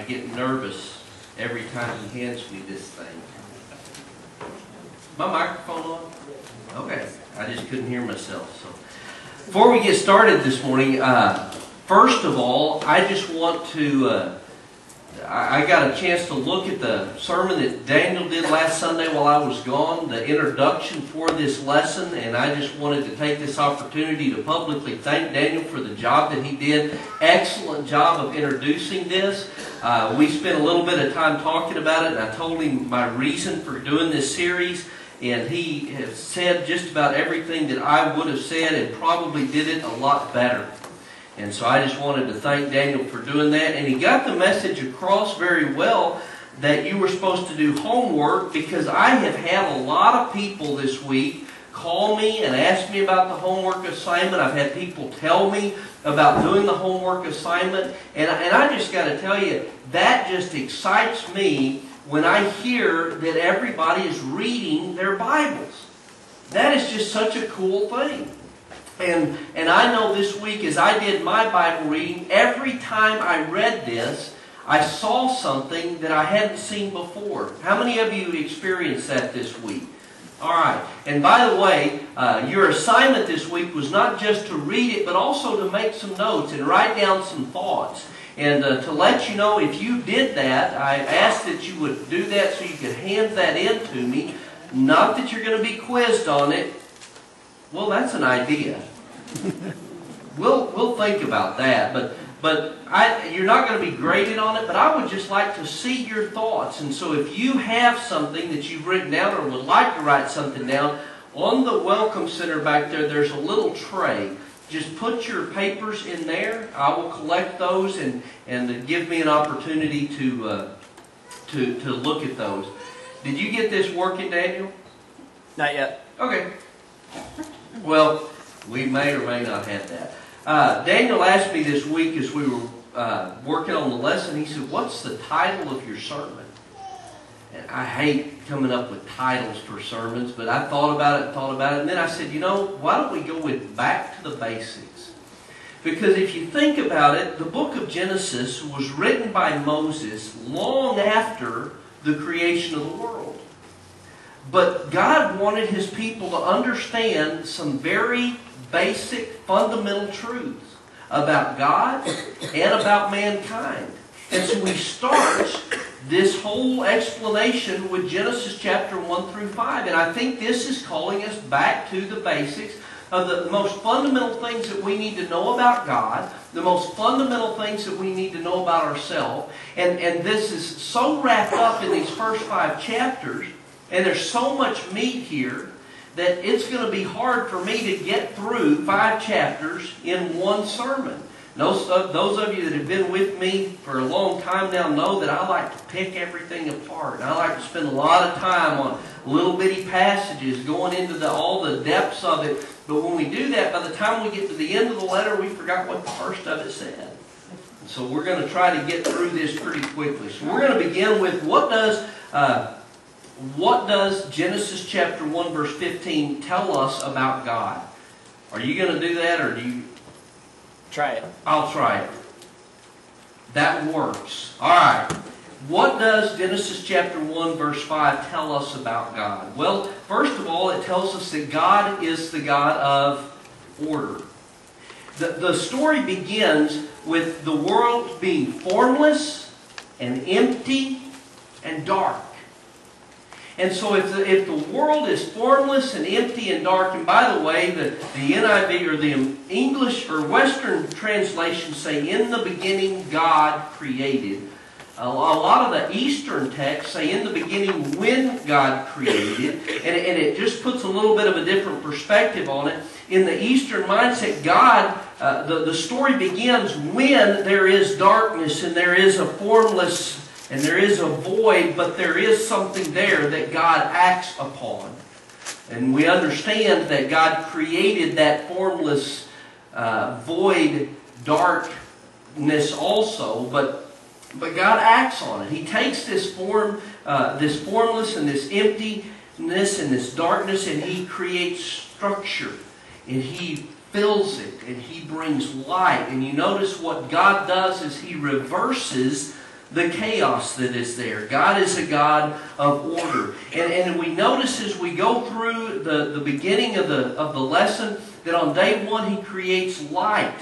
get nervous every time he hands me this thing. My microphone on? Okay, I just couldn't hear myself. So, before we get started this morning, first of all, I just want to, I got a chance to look at the sermon that Daniel did last Sunday while I was gone, the introduction for this lesson, and I just wanted to take this opportunity to publicly thank Daniel for the job that he did. Excellent job of introducing this. We spent a little bit of time talking about it, and I told him my reason for doing this series, and he has said just about everything that I would have said and probably did it a lot better. And so I just wanted to thank Daniel for doing that. And he got the message across very well that you were supposed to do homework, because I have had a lot of people this week call me and ask me about the homework assignment. I've had people tell me about doing the homework assignment. And I just got to tell you, that just excites me when I hear that everybody is reading their Bibles. That is just such a cool thing. And I know this week, as I did my Bible reading, every time I read this, I saw something that I hadn't seen before. How many of you experienced that this week? All right. And by the way, your assignment this week was not just to read it, but also to make some notes and write down some thoughts. And to let you know, if you did that, I asked that you would do that so you could hand that in to me. Not that you're going to be quizzed on it. Well, that's an idea. We'll think about that. But you're not going to be graded on it. But I would just like to see your thoughts. And so if you have something that you've written down or would like to write something down, on the Welcome Center back there, there's a little tray. Just put your papers in there. I will collect those and give me an opportunity to look at those. Did you get this working, Daniel? Not yet. Okay. Well, we may or may not have that. Daniel asked me this week as we were working on the lesson, he said, "What's the title of your sermon?" And I hate coming up with titles for sermons, but I thought about it, and then I said, you know, why don't we go with Back to the Basics? Because if you think about it, the book of Genesis was written by Moses long after the creation of the world. But God wanted His people to understand some very basic, fundamental truths about God and about mankind. And so He starts this whole explanation with Genesis chapter 1 through 5. And I think this is calling us back to the basics of the most fundamental things that we need to know about God, the most fundamental things that we need to know about ourselves. And this is so wrapped up in these first 5 chapters, and there's so much meat here, that it's going to be hard for me to get through 5 chapters in one sermon. Those of you that have been with me for a long time now know that I like to pick everything apart. And I like to spend a lot of time on little bitty passages, going into all the depths of it. But when we do that, by the time we get to the end of the letter, we forgot what the first of it said. So we're going to try to get through this pretty quickly. So we're going to begin with what does Genesis chapter 1 verse 15 tell us about God? Are you going to do that, or do you... Try it. I'll try it. That works. All right. What does Genesis chapter 1 verse 5 tell us about God? Well, first of all, it tells us that God is the God of order. The story begins with the world being formless and empty and dark. And so if the world is formless and empty and dark, and by the way, the NIV or the English or Western translations say, "In the beginning God created." A lot of the Eastern texts say, "In the beginning when God created." And it just puts a little bit of a different perspective on it. In the Eastern mindset, God, the story begins when there is darkness and there is a formless and there is a void, but there is something there that God acts upon. And we understand that God created that formless, void, darkness also, but God acts on it. He takes this formless and this emptiness and this darkness, and He creates structure, and He fills it, and He brings light. And you notice what God does is He reverses the chaos that is there. God is a God of order. And we notice as we go through the beginning of the lesson that on day one He creates light,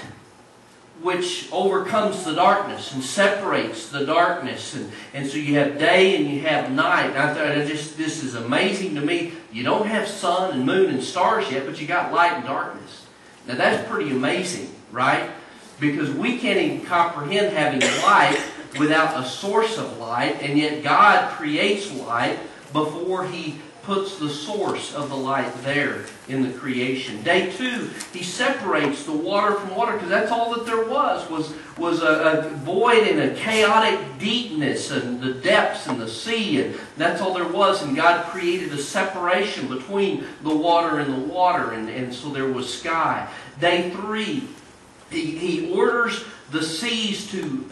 which overcomes the darkness and separates the darkness. And so you have day and you have night. And I thought, this is amazing to me. You don't have sun and moon and stars yet, but you got light and darkness. Now that's pretty amazing, right? Because we can't even comprehend having light without a source of light, and yet God creates light before He puts the source of the light there in the creation. Day two, He separates the water from water, because that's all that there was a void and a chaotic deepness and the depths and the sea, and that's all there was. And God created a separation between the water and the water, and so there was sky. Day three, He orders the seas to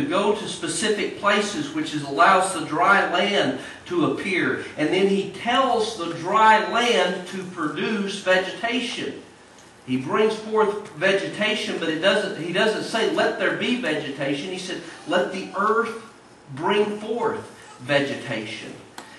go to specific places, which allows the dry land to appear. And then He tells the dry land to produce vegetation. He brings forth vegetation, but He doesn't say, let there be vegetation. He said, let the earth bring forth vegetation.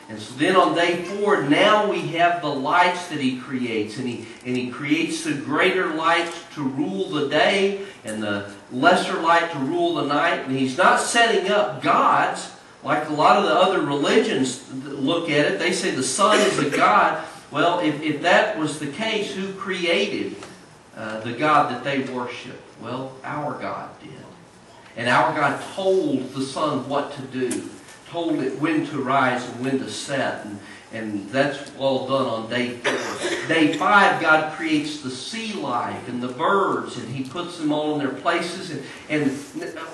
And so then on day four, now we have the lights that He creates. And He creates the greater light to rule the day and the lesser light to rule the night. And He's not setting up gods like a lot of the other religions look at it. They say the sun is a god. Well, if that was the case, who created the God that they worship? Well, our God did. And our God told the sun what to do. Told it when to rise and when to set. And that's all done on day 4. Day 5, God creates the sea life and the birds, and He puts them all in their places. And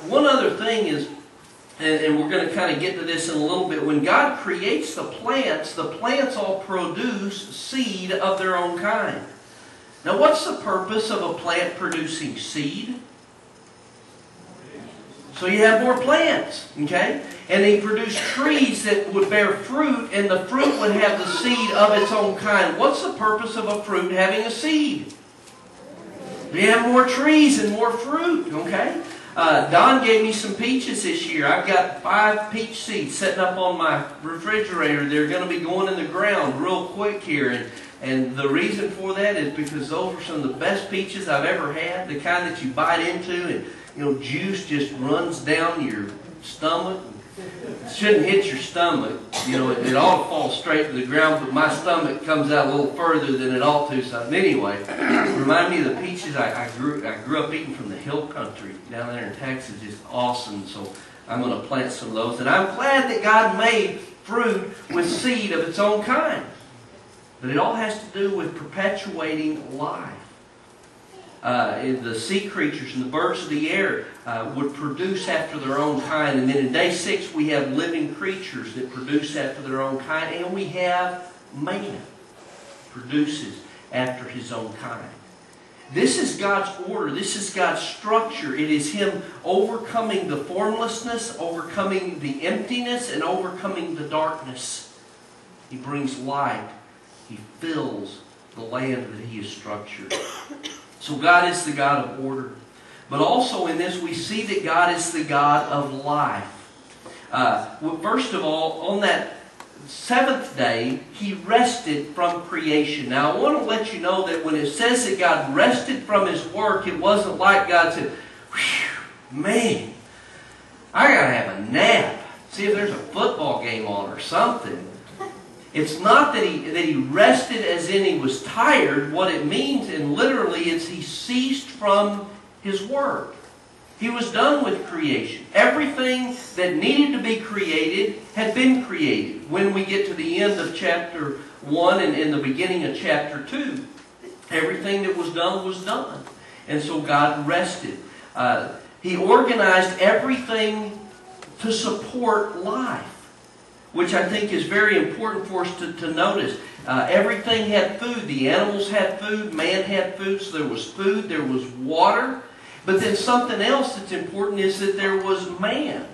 one other thing is, and we're going to kind of get to this in a little bit, when God creates the plants all produce seed of their own kind. Now, what's the purpose of a plant producing seed? So you have more plants, okay? And He produced trees that would bear fruit, and the fruit would have the seed of its own kind. What's the purpose of a fruit having a seed? You have more trees and more fruit, okay? Don gave me some peaches this year. I've got 5 peach seeds sitting up on my refrigerator. They're going to be going in the ground real quick here. And the reason for that is because those were some of the best peaches I've ever had. The kind that you bite into and juice just runs down your stomach. It shouldn't hit your stomach. It ought to fall straight to the ground, but my stomach comes out a little further than it ought to. So anyway, remind me of the peaches I grew up eating from the hill country down there in Texas. Just awesome. So I'm going to plant some of those. And I'm glad that God made fruit with seed of its own kind. But it all has to do with perpetuating life. The sea creatures and the birds of the air would produce after their own kind. And then in day 6 we have living creatures that produce after their own kind. And we have man produces after his own kind. This is God's order. This is God's structure. It is Him overcoming the formlessness, overcoming the emptiness, and overcoming the darkness. He brings light. He fills the land that He has structured. So God is the God of order. But also in this we see that God is the God of life. First of all, on that 7th day, He rested from creation. Now I want to let you know that when it says that God rested from His work, it wasn't like God said, man, I got to have a nap. See if there's a football game on or something. It's not that he rested as in He was tired. What it means, and literally, is He ceased from His work. He was done with creation. Everything that needed to be created had been created. When we get to the end of chapter 1 and in the beginning of chapter 2, everything that was done was done. And so God rested. He organized everything to support life, which I think is very important for us to notice. Everything had food. The animals had food. Man had food. So there was food. There was water. But then something else that's important is that there was man.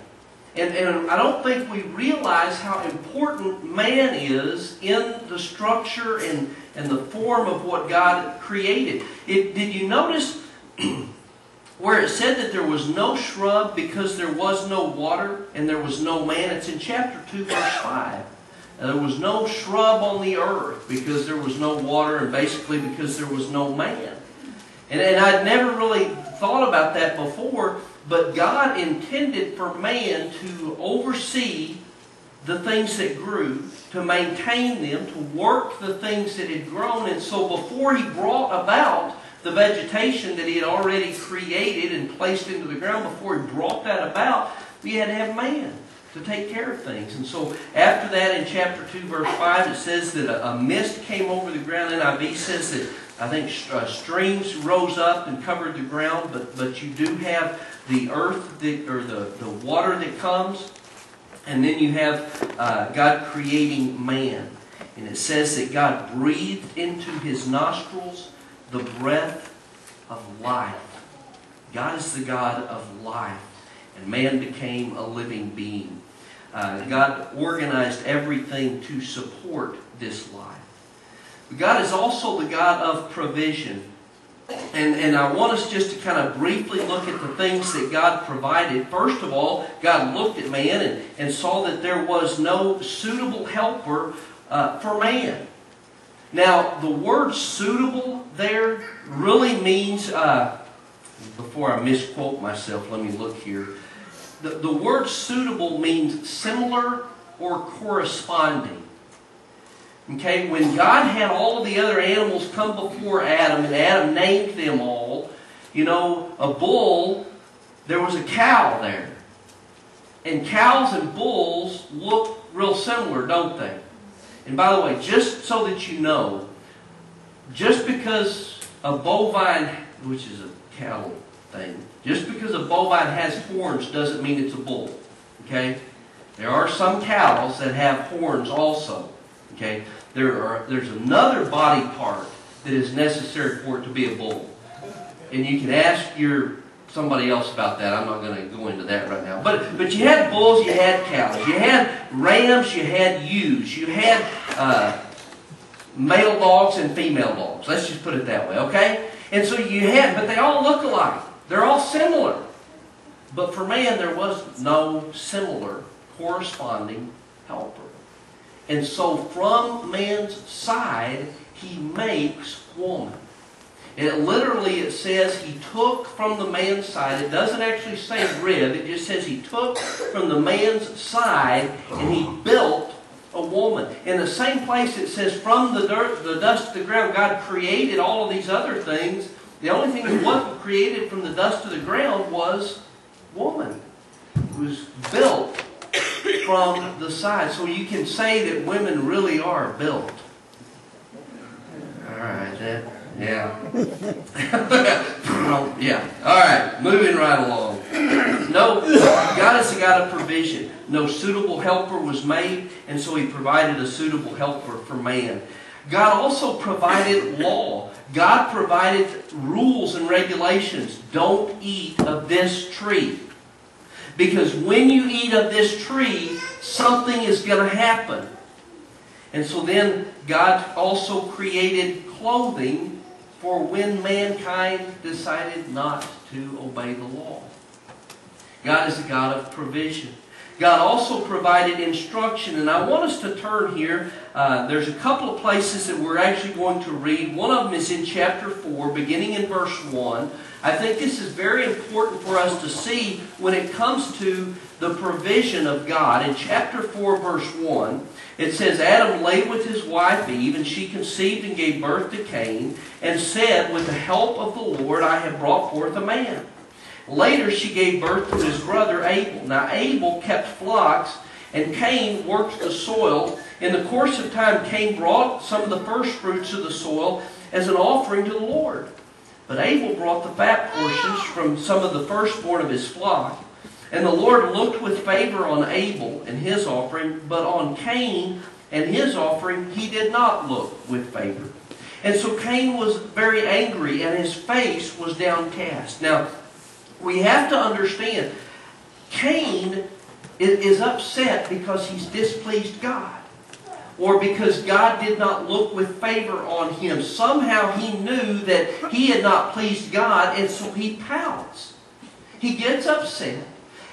And I don't think we realize how important man is in the structure and the form of what God created. Did you notice where it said that there was no shrub because there was no water and there was no man. It's in chapter 2, verse 5. There was no shrub on the earth because there was no water and basically because there was no man. And I'd never really thought about that before, but God intended for man to oversee the things that grew, to maintain them, to work the things that had grown. And so before He brought about the vegetation that He had already created and placed into the ground, before He brought that about, He had to have man to take care of things. And so after that, in chapter 2, verse 5, it says that a mist came over the ground. NIV says that, I think, streams rose up and covered the ground, but you do have the earth, or the water that comes, and then you have God creating man. And it says that God breathed into his nostrils the breath of life. God is the God of life, and man became a living being. God organized everything to support this life. God is also the God of provision. And I want us just to kind of briefly look at the things that God provided. First of all, God looked at man and saw that there was no suitable helper for man. Now, the word suitable there really means, before I misquote myself, let me look here. The word suitable means similar or corresponding. Okay, when God had all of the other animals come before Adam, and Adam named them all, you know, a bull, there was a cow there. And cows and bulls look real similar, don't they? And by the way, just so that you know, just because a bovine, which is a cattle thing, just because a bovine has horns doesn't mean it's a bull. Okay? There are some cows that have horns also. Okay? There's another body part that is necessary for it to be a bull. And you can ask somebody else about that. I'm not going to go into that right now. But you had bulls, you had cows, you had rams, you had ewes, you had male dogs and female dogs. Let's just put it that way, okay? And so you had, but they all look alike. They're all similar. But for man, there was no similar corresponding helper. And so from man's side, he makes woman. And it says he took from the man's side. It doesn't actually say rib. It just says he took from the man's side and he built a woman. In the same place it says from the dirt, the dust of the ground, God created all of these other things. The only thing that wasn't created from the dust of the ground was woman. It was built from the side. So you can say that women really are built. All right, yeah. Yeah. All right, moving right along. No, God is a God of provision. No suitable helper was made, and so He provided a suitable helper for man. God also provided law. God provided rules and regulations. Don't eat of this tree. Because when you eat of this tree, something is going to happen. And so then God also created clothing for when mankind decided not to obey the law. God is a God of provision. God also provided instruction. And I want us to turn here. There's a couple of places that we're actually going to read. One of them is in chapter 4, beginning in verse 1. I think this is very important for us to see when it comes to the provision of God. In chapter 4, verse 1, it says, Adam lay with his wife Eve, and she conceived and gave birth to Cain, and said, with the help of the Lord I have brought forth a man. Later she gave birth to his brother Abel. Now Abel kept flocks, and Cain worked the soil. In the course of time, Cain brought some of the first fruits of the soil as an offering to the Lord. But Abel brought the fat portions from some of the firstborn of his flock. And the Lord looked with favor on Abel and his offering, but on Cain and his offering he did not look with favor. And so Cain was very angry, and his face was downcast. Now, we have to understand, Cain is upset because he's displeased God, or because God did not look with favor on him. Somehow he knew that he had not pleased God, and so he pouts. He gets upset,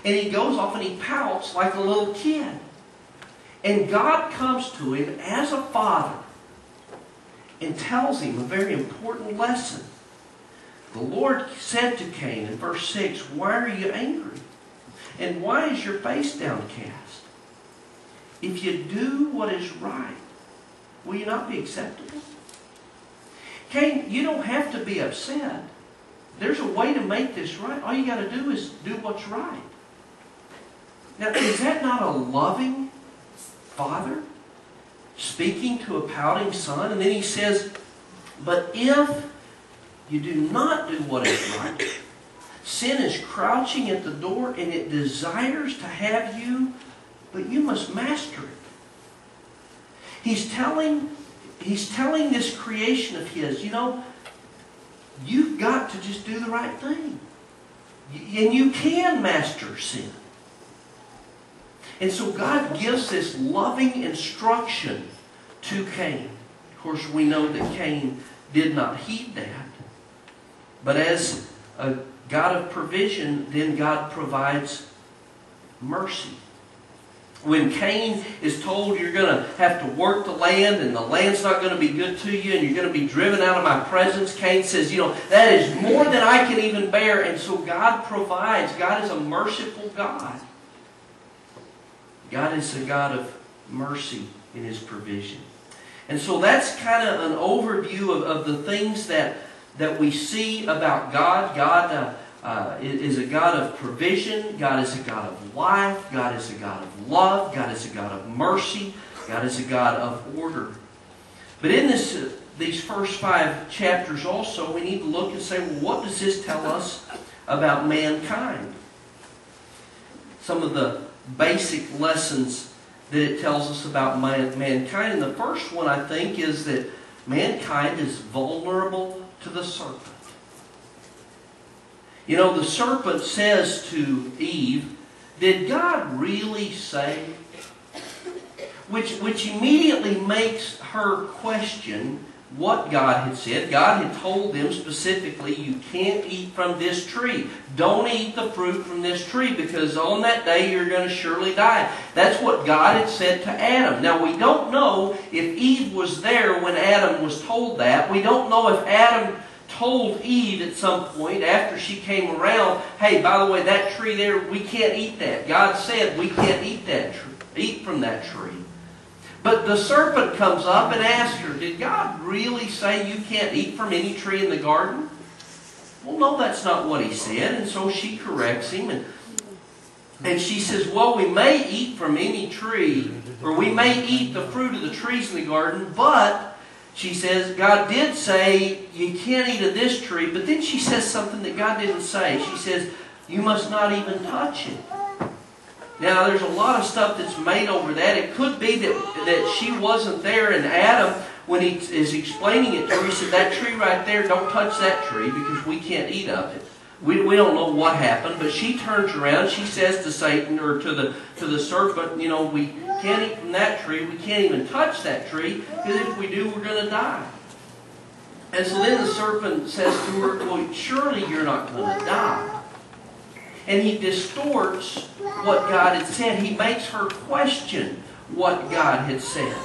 and he goes off and he pouts like a little kid. And God comes to him as a father and tells him a very important lesson. The Lord said to Cain in verse 6, "Why are you angry? And why is your face downcast? If you do what is right, will you not be acceptable?" Cain, you don't have to be upset. There's a way to make this right. All you got to do is do what's right. Now, is that not a loving father speaking to a pouting son? And then he says, "But if you do not do what is right, sin is crouching at the door and it desires to have you, but you must master it." He's telling this creation of his, you've got to just do the right thing. And you can master sin. And so God gives this loving instruction to Cain. Of course, we know that Cain did not heed that. But as a God of provision, then God provides mercy. When Cain is told you're going to have to work the land and the land's not going to be good to you and you're going to be driven out of my presence, Cain says, that is more than I can even bear. And so God provides. God is a merciful God. God is a God of mercy in His provision. And so that's kind of an overview of the things that we see about God. God is a God of provision. God is a God of life. God is a God of love. God is a God of mercy. God is a God of order. But in these first 5 chapters also, we need to look and say, well, what does this tell us about mankind? Some of the basic lessons that it tells us about mankind. And the first one, I think, is that mankind is vulnerable to the serpent. The serpent says to Eve, "Did God really say?" Which immediately makes her question what God had said. God had told them specifically, you can't eat from this tree. Don't eat the fruit from this tree because on that day you're going to surely die. That's what God had said to Adam. Now we don't know if Eve was there when Adam was told that. We don't know if Adam told Eve at some point after she came around, "Hey, by the way, that tree there, we can't eat that. God said we can't eat from that tree." But the serpent comes up and asks her, "Did God really say you can't eat from any tree in the garden?" Well, no, that's not what He said. And so she corrects him. And she says, "Well, we may eat from any tree, or we may eat the fruit of the trees in the garden, but," she says, "God did say you can't eat of this tree." But then she says something that God didn't say. She says, "You must not even touch it." Now, there's a lot of stuff that's made over that. It could be that she wasn't there, and Adam, when he is explaining it to her, he said, "That tree right there, don't touch that tree because we can't eat of it." We don't know what happened, but she turns around, she says to Satan, or to the serpent, "We can't eat from that tree, we can't even touch that tree, because if we do, we're going to die." And so then the serpent says to her, "Well, surely you're not going to die." And he distorts what God had said. He makes her question what God had said.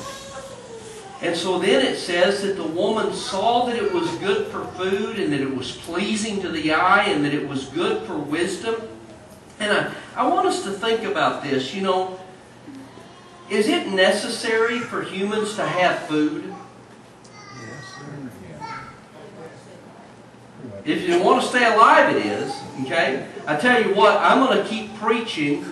And so then it says that the woman saw that it was good for food and that it was pleasing to the eye and that it was good for wisdom. And I want us to think about this. Is it necessary for humans to have food? If you want to stay alive, it is. Okay? I tell you what, I'm going to keep preaching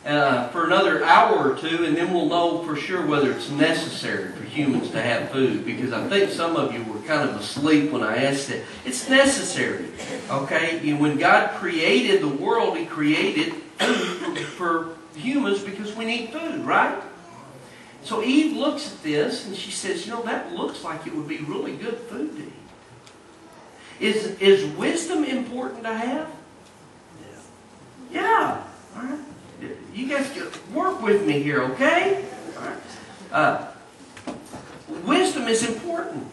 for another hour or two, and then we'll know for sure whether it's necessary for humans to have food. Because I think some of you were kind of asleep when I asked it. It's necessary. Okay? When God created the world, He created food for humans because we need food, right? So Eve looks at this and she says, that looks like it would be really good food to eat. Is wisdom important to have? Yeah. All right. You guys work with me here, okay? All right. Wisdom is important.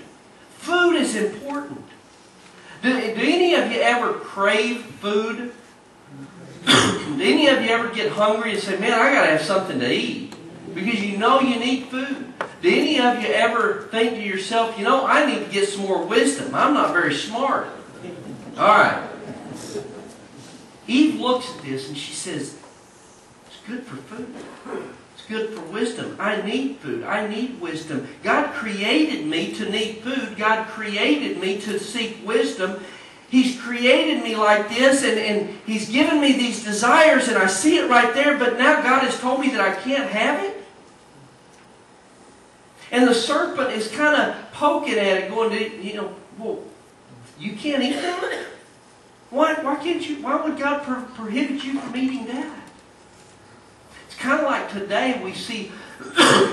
Food is important. Do any of you ever crave food? Did any of you ever get hungry and say, man, I got to have something to eat? Because you know you need food. Did any of you ever think to yourself, you know, I need to get some more wisdom. I'm not very smart. All right. Eve looks at this and she says, it's good for food. It's good for wisdom. I need food. I need wisdom. God created me to need food. God created me to seek wisdom. He's created me like this, and He's given me these desires, and I see it right there, but now God has told me that I can't have it. And the serpent is kind of poking at it, going, you know, well, you can't eat that? Why can't you? Why would God prohibit you from eating that? It's kind of like today we see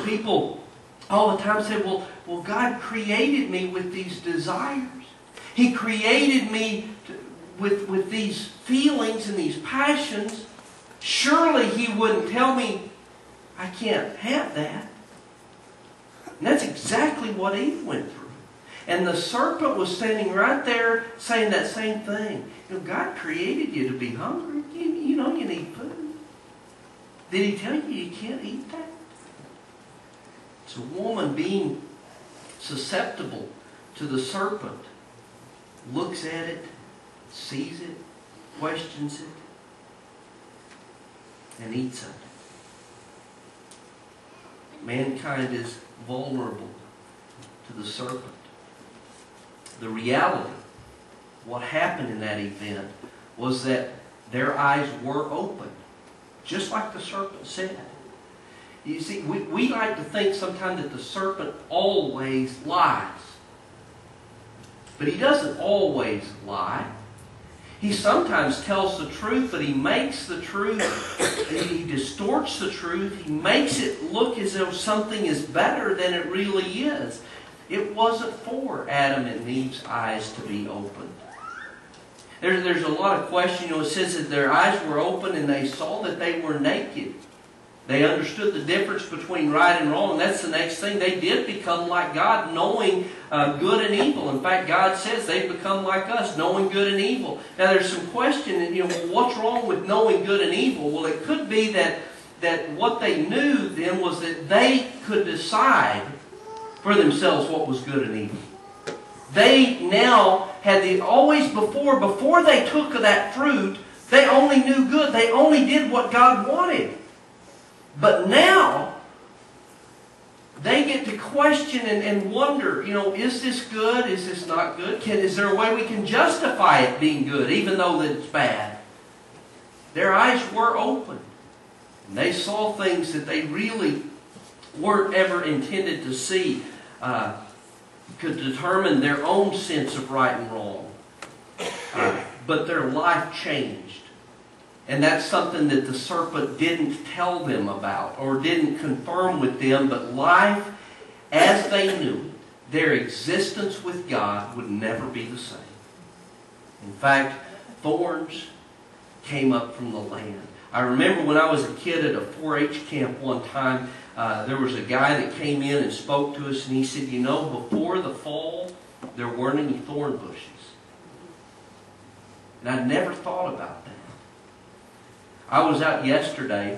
people all the time say, well, God created me with these desires. He created me with these feelings and these passions. Surely He wouldn't tell me I can't have that. And that's exactly what Eve went through. And the serpent was standing right there saying that same thing. You know, God created you to be hungry. You know you need food. Did He tell you can't eat that? It's a woman being susceptible to the serpent. Looks at it, sees it, questions it, and eats of it. Mankind is vulnerable to the serpent. The reality, what happened in that event, was that their eyes were open, just like the serpent said. You see, we like to think sometimes that the serpent always lies. But he doesn't always lie. He sometimes tells the truth, but he makes the truth, he distorts the truth, he makes it look as though something is better than it really is. It wasn't for Adam and Eve's eyes to be opened. There's a lot of question. You know, it says that their eyes were open and they saw that they were naked. They understood the difference between right and wrong. And that's the next thing. They did become like God, knowing good and evil. In fact, God says they've become like us, knowing good and evil. Now, there's some question, you know, what's wrong with knowing good and evil? Well, it could be that what they knew then was that they could decide for themselves what was good and evil. They now had before they took of that fruit, they only knew good. They only did what God wanted. But now, they get to question and wonder, you know, is this good? Is this not good? Is there a way we can justify it being good, even though that it's bad? Their eyes were open. And they saw things that they really weren't ever intended to see. Could determine their own sense of right and wrong. But their life changed. And that's something that the serpent didn't tell them about or didn't confirm with them. But life, as they knew it, their existence with God would never be the same. In fact, thorns came up from the land. I remember when I was a kid at a 4-H camp one time, there was a guy that came in and spoke to us, and he said, you know, before the fall, there weren't any thorn bushes. And I'd never thought about that. I was out yesterday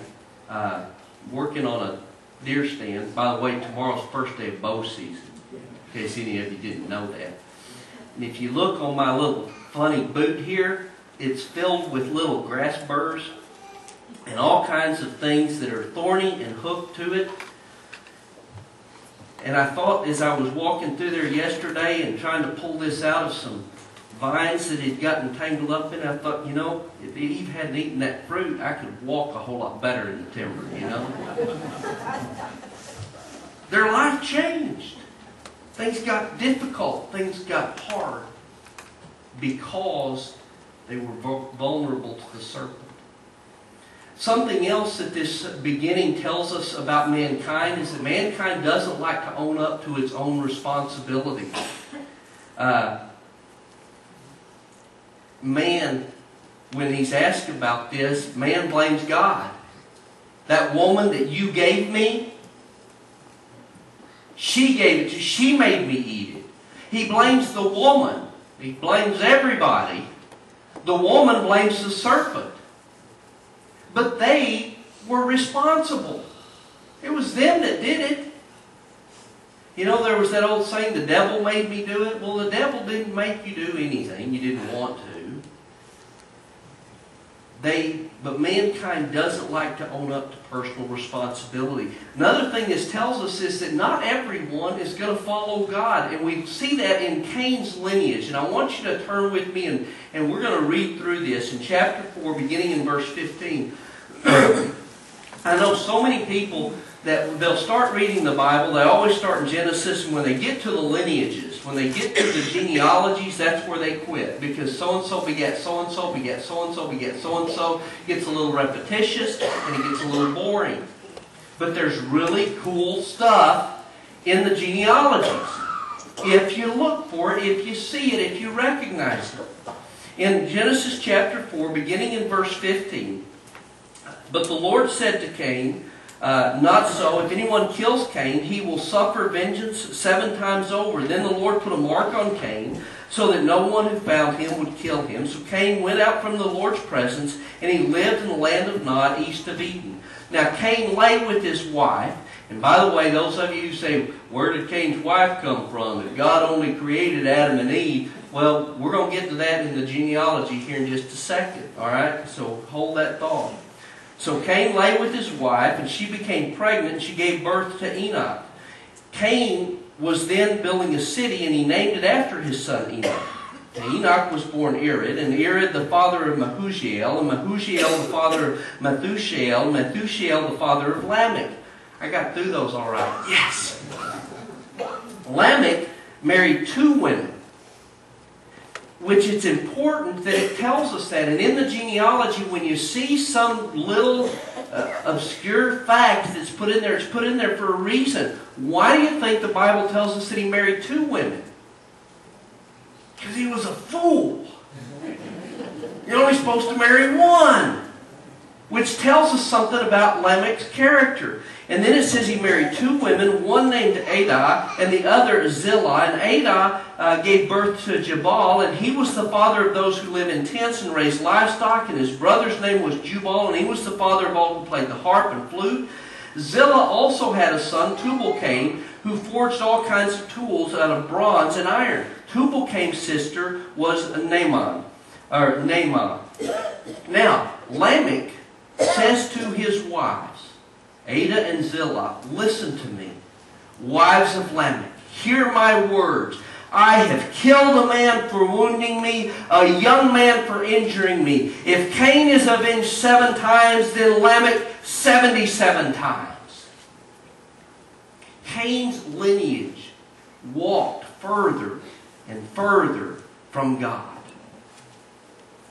working on a deer stand. By the way, tomorrow's the first day of bow season, in case any of you didn't know that. And if you look on my little funny boot here, it's filled with little grass burrs and all kinds of things that are thorny and hooked to it. And I thought as I was walking through there yesterday and trying to pull this out of some vines that had gotten tangled up in, I thought, you know, if Eve hadn't eaten that fruit, I could walk a whole lot better in the timber, you know. Their life changed. Things got difficult. Things got hard because they were vulnerable to the serpent. Something else that this beginning tells us about mankind is that mankind doesn't like to own up to its own responsibility. Man, when he's asked about this, man blames God. That woman that you gave me, she gave it to you. She made me eat it. He blames the woman. He blames everybody. The woman blames the serpent. but they were responsible. It was them that did it. You know, there was that old saying, the devil made me do it. Well, the devil didn't make you do anything you didn't want to. But mankind doesn't like to own up to personal responsibility. Another thing this tells us is that not everyone is going to follow God. And we see that in Cain's lineage. And I want you to turn with me, and we're going to read through this in chapter 4, beginning in verse 15. I know so many people that they'll start reading the Bible. They always start in Genesis, and when they get to the lineages, when they get to the genealogies, that's where they quit. Because so-and-so begat so-and-so, begat so-and-so, begat so-and-so. Gets a little repetitious, and it gets a little boring. But there's really cool stuff in the genealogies. If you look for it, if you see it, if you recognize it. In Genesis chapter 4, beginning in verse 15, "But the Lord said to Cain, not so. If anyone kills Cain, he will suffer vengeance 7 times over. Then the Lord put a mark on Cain, so that no one who found him would kill him. So Cain went out from the Lord's presence, and he lived in the land of Nod, east of Eden. Now Cain lay with his wife." And by the way, those of you who say, where did Cain's wife come from? That God only created Adam and Eve. Well, we're going to get to that in the genealogy here in just a second. Alright? So hold that thought. "So Cain lay with his wife, and she became pregnant, and she gave birth to Enoch. Cain was then building a city, and he named it after his son Enoch. And Enoch was born Irad, and Irad the father of Mehujael, and Mehujael the father of Methushael, and Methushael the father of Lamech." I got through those all right. Yes! Lamech married 2 women, which it's important that it tells us that. And in the genealogy, when you see some little obscure fact that's put in there, it's put in there for a reason. Why do you think the Bible tells us that he married 2 women? Because he was a fool. You're only supposed to marry 1. Which tells us something about Lamech's character. And then it says he married 2 women, one named Adah and the other Zillah. And Adah gave birth to Jabal, and he was the father of those who live in tents and raise livestock. And his brother's name was Jubal, and he was the father of all who played the harp and flute. Zillah also had a son, Tubal-Cain, who forged all kinds of tools out of bronze and iron. Tubal-Cain's sister was Naamah. Now, Lamech says to his wives, Adah and Zillah, "Listen to me, wives of Lamech, hear my words. I have killed a man for wounding me, a young man for injuring me. If Cain is avenged 7 times, then Lamech 77 times." Cain's lineage walked further and further from God.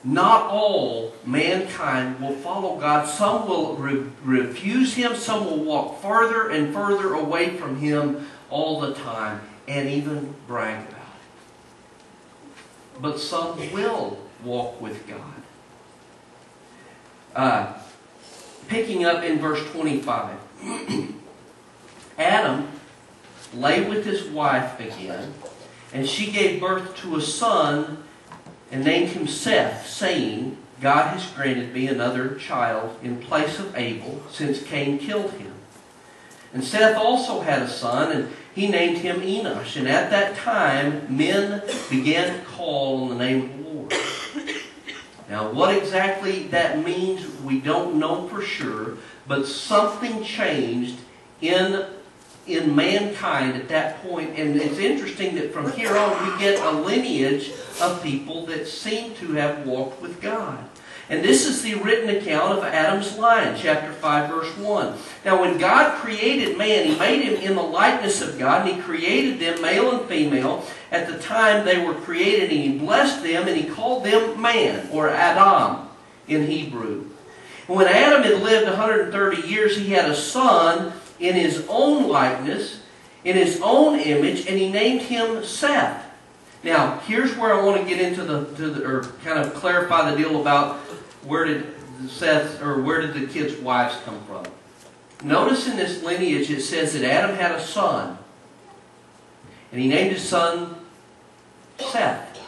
Not all mankind will follow God. Some will refuse Him. Some will walk further and further away from Him all the time and even brag about it. But some will walk with God. Picking up in verse 25. Adam lay with his wife again, and she gave birth to a son and named him Seth, saying, "God has granted me another child in place of Abel, since Cain killed him." And Seth also had a son, and he named him Enosh. And at that time, men began to call on the name of the Lord. Now, what exactly that means, we don't know for sure, but something changed in mankind at that point. And it's interesting that from here on we get a lineage of people that seem to have walked with God. And this is the written account of Adam's line, chapter 5, verse 1. Now when God created man, He made him in the likeness of God, and He created them, male and female, at the time they were created, and He blessed them, and He called them man, or Adam in Hebrew. And when Adam had lived 130 years, he had a son in his own likeness, in his own image, and He named him Seth. Now, here's where I want to get into or kind of clarify the deal about where did the kids' wives come from. Notice in this lineage it says that Adam had a son, and he named his son Seth.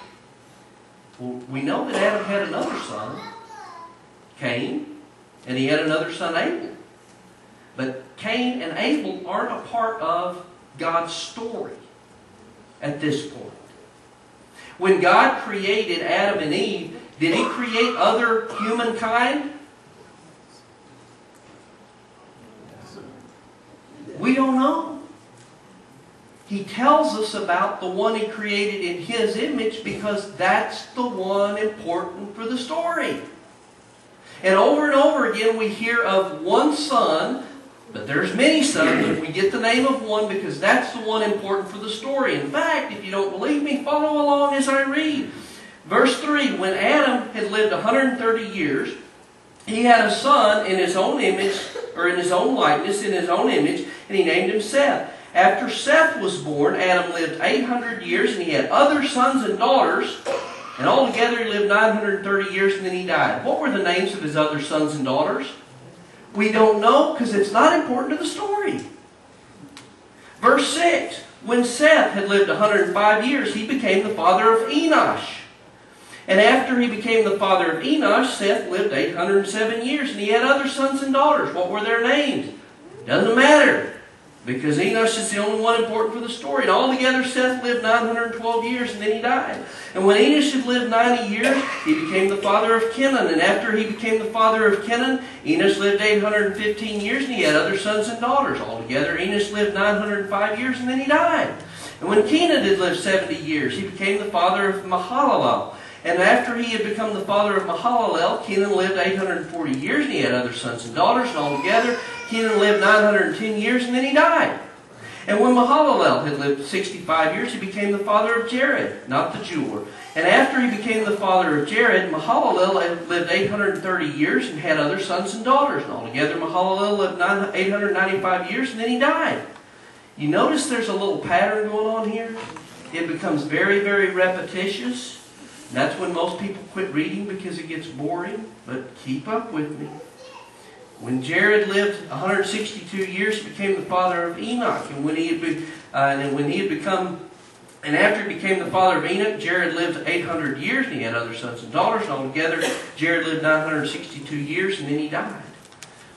Well, we know that Adam had another son, Cain. And he had another son, Abel. But Cain and Abel aren't a part of God's story at this point. When God created Adam and Eve, did He create other humankind? We don't know. He tells us about the one He created in His image because that's the one important for the story. And over again we hear of one son, but there's many sons, and we get the name of one because that's the one important for the story. In fact, if you don't believe me, follow along as I read. Verse 3, when Adam had lived 130 years, he had a son in his own image, or in his own likeness, in his own image, and he named him Seth. After Seth was born, Adam lived 800 years, and he had other sons and daughters, and altogether he lived 930 years, and then he died. What were the names of his other sons and daughters? We don't know because it's not important to the story. Verse 6, when Seth had lived 105 years, he became the father of Enosh. And after he became the father of Enosh, Seth lived 807 years, and he had other sons and daughters. What were their names? Doesn't matter, because Enosh is the only one important for the story. And altogether, Seth lived 912 years, and then he died. And when Enosh had lived 90 years, he became the father of Kenan. And after he became the father of Kenan, Enosh lived 815 years, and he had other sons and daughters. Altogether, Enosh lived 905 years, and then he died. And when Kenan had lived 70 years, he became the father of Mahalalel. And after he had become the father of Mahalalel, Kenan lived 840 years, and he had other sons and daughters. And altogether, Kenan lived 910 years, and then he died. And when Mahalalel had lived 65 years, he became the father of Jared, not the jeweler. And after he became the father of Jared, Mahalalel lived 830 years and had other sons and daughters. And altogether, Mahalalel lived 895 years, and then he died. You notice there's a little pattern going on here? It becomes very, very repetitious. And that's when most people quit reading because it gets boring. But keep up with me. When Jared lived 162 years, he became the father of Enoch. And after he became the father of Enoch, Jared lived 800 years, and he had other sons and daughters. And altogether, Jared lived 962 years, and then he died.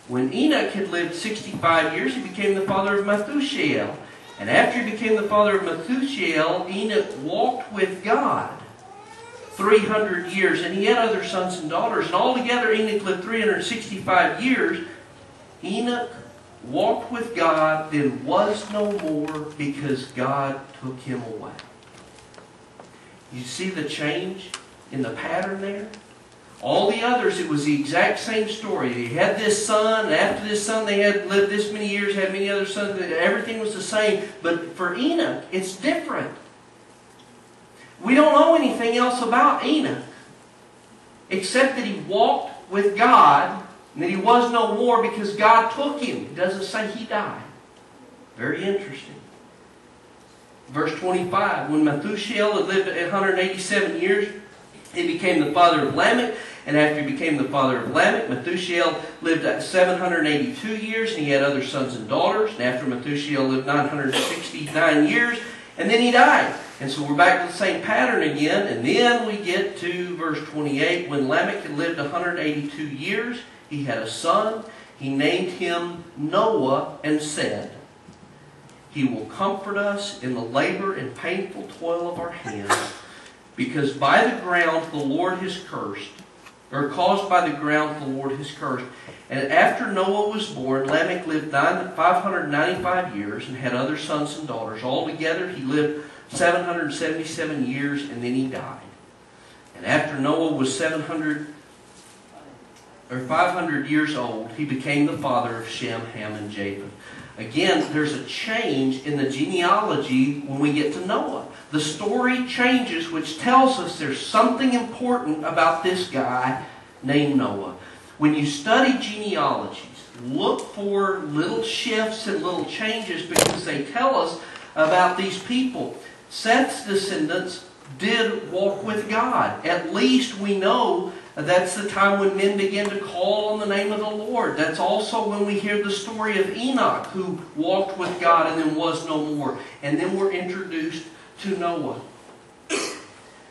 When Enoch had lived 65 years, he became the father of Methuselah. And after he became the father of Methuselah, Enoch walked with God 300 years, and he had other sons and daughters. And altogether, Enoch lived 365 years. Enoch walked with God, then was no more because God took him away. You see the change in the pattern there? All the others, it was the exact same story. He had this son, and after this son they had lived this many years, had many other sons. Everything was the same. But for Enoch, it's different. We don't know anything else about Enoch, except that he walked with God, and that he was no more because God took him. It doesn't say he died. Very interesting. Verse 25, when Methuselah had lived 187 years, he became the father of Lamech. And after he became the father of Lamech, Methuselah lived 782 years, and he had other sons and daughters. And after Methuselah lived 969 years, and then he died. And so we're back to the same pattern again. And then we get to verse 28. When Lamech had lived 182 years, he had a son. He named him Noah and said, "He will comfort us in the labor and painful toil of our hands, because by the ground the Lord has cursed, or caused by the ground the Lord has cursed." And after Noah was born, Lamech lived 595 years and had other sons and daughters. Altogether, he lived 777 years, and then he died. And after Noah was 500 years old, he became the father of Shem, Ham, and Japheth. Again, there's a change in the genealogy when we get to Noah. The story changes, which tells us there's something important about this guy named Noah. When you study genealogies, look for little shifts and little changes because they tell us about these people. Seth's descendants did walk with God. At least we know that's the time when men began to call on the name of the Lord. That's also when we hear the story of Enoch, who walked with God and then was no more. And then we're introduced to Noah.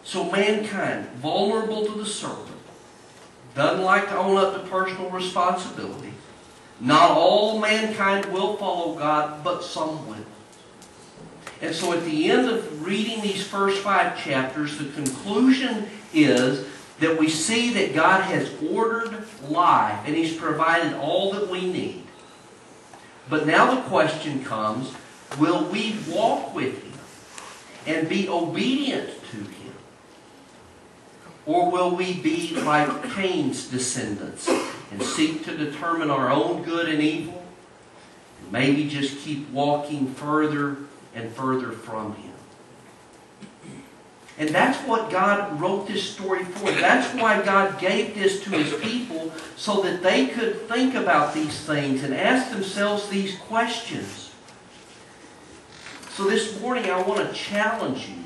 So mankind, vulnerable to the serpent, doesn't like to own up to personal responsibility. Not all mankind will follow God, but some will. And so at the end of reading these first 5 chapters, the conclusion is that we see that God has ordered life and He's provided all that we need. But now the question comes, will we walk with Him and be obedient to Him? Or will we be like Cain's descendants and seek to determine our own good and evil? And maybe just keep walking further and further from Him. And that's what God wrote this story for. That's why God gave this to His people, so that they could think about these things and ask themselves these questions. So this morning I want to challenge you,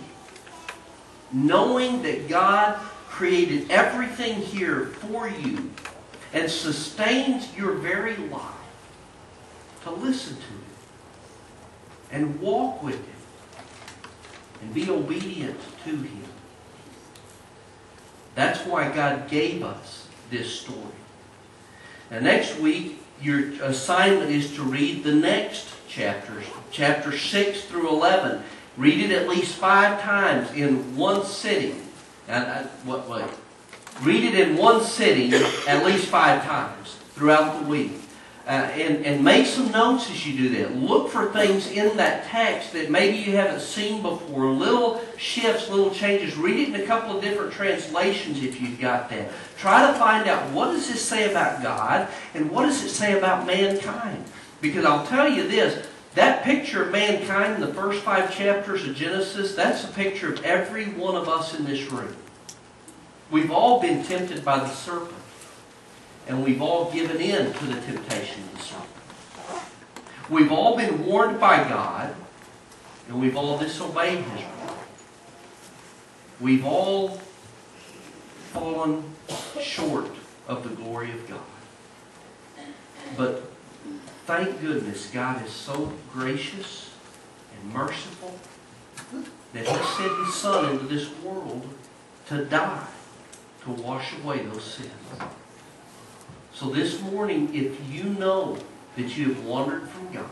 knowing that God created everything here for you and sustains your very life, to listen to Him and walk with Him and be obedient to Him. That's why God gave us this story. Now next week, your assignment is to read the next chapters, chapters 6 through 11. Read it at least 5 times in one sitting. Read it in one sitting at least 5 times throughout the week. And make some notes as you do that. Look for things in that text that maybe you haven't seen before. Little shifts, little changes. Read it in a couple of different translations if you've got that. Try to find out, what does this say about God and what does it say about mankind? Because I'll tell you this, that picture of mankind in the first 5 chapters of Genesis, that's a picture of every one of us in this room. We've all been tempted by the serpent. And we've all given in to the temptation of the serpent. We've all been warned by God, and we've all disobeyed His word. We've all fallen short of the glory of God. But thank goodness God is so gracious and merciful that He sent His Son into this world to die, to wash away those sins. So this morning, if you know that you have wandered from God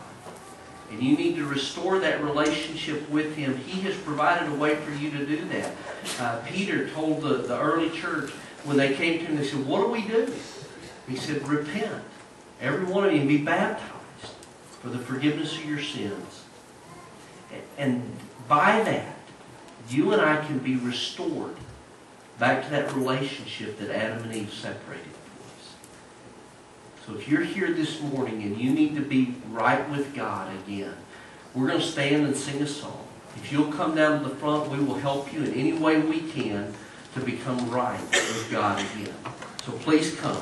and you need to restore that relationship with Him, He has provided a way for you to do that. Peter told the early church when they came to him, they said, what do we do? He said, repent, every one of you, and be baptized for the forgiveness of your sins. And by that, you and I can be restored back to that relationship that Adam and Eve separated. So if you're here this morning and you need to be right with God again, we're going to stand and sing a song. If you'll come down to the front, we will help you in any way we can to become right with God again. So please come.